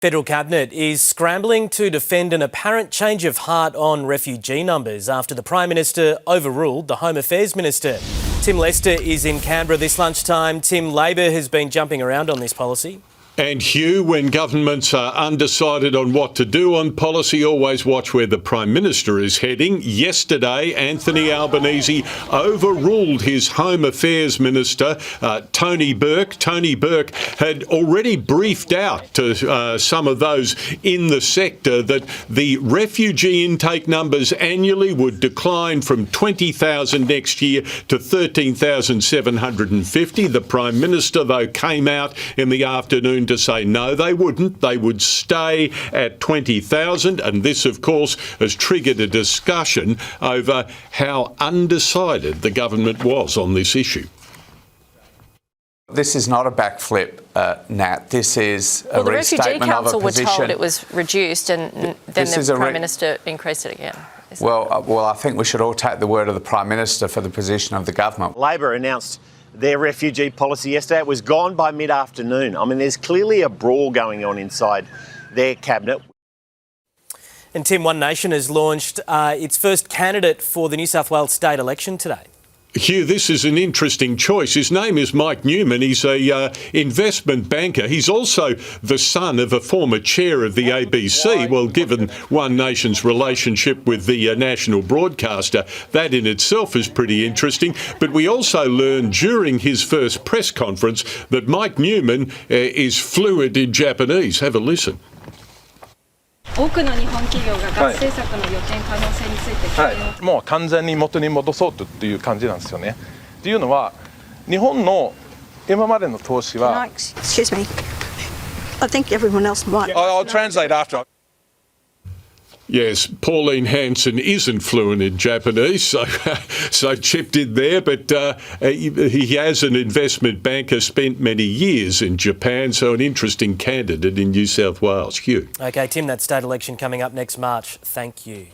Federal Cabinet is scrambling to defend an apparent change of heart on refugee numbers after the Prime Minister overruled the Home Affairs Minister. Tim Lester is in Canberra this lunchtime. Tim, Labor has been jumping around on this policy. And Hugh, when governments are undecided on what to do on policy, always watch where the Prime Minister is heading. Yesterday, Anthony Albanese overruled his Home Affairs Minister, Tony Burke. Tony Burke had already briefed out to some of those in the sector that the refugee intake numbers annually would decline from 20,000 next year to 13,750. The Prime Minister, though, came out in the afternoon to say no, they wouldn't. They would stay at 20,000, and this, of course, has triggered a discussion over how undecided the government was on this issue. This is not a backflip, Nat. This is a the restatement Refugee Council of a position. were told it was reduced, and then the Prime Minister increased it again. Well, I think we should all take the word of the Prime Minister for the position of the government. Labor announced their refugee policy yesterday. It was gone by mid-afternoon. I mean, there's clearly a brawl going on inside their cabinet. And Tim, One Nation has launched its first candidate for the New South Wales state election today. Hugh, this is an interesting choice. His name is Mike Newman. He's a investment banker. He's also the son of a former chair of the ABC. Well, given One Nation's relationship with the national broadcaster, that in itself is pretty interesting. But we also learned during his first press conference that Mike Newman is fluent in Japanese. Have a listen. 多くの日本企業が学生策の予見可能性について聞いてます。もう完全に元に戻そうという感じなんですよね。っていうのは日本の今までの投資は Excuse me. I think everyone else might. I'll translate after. Yes, Pauline Hanson isn't fluent in Japanese, so chipped in there, but he has an investment banker, spent many years in Japan, so an interesting candidate in New South Wales. Hugh. OK, Tim, that state election coming up next March. Thank you.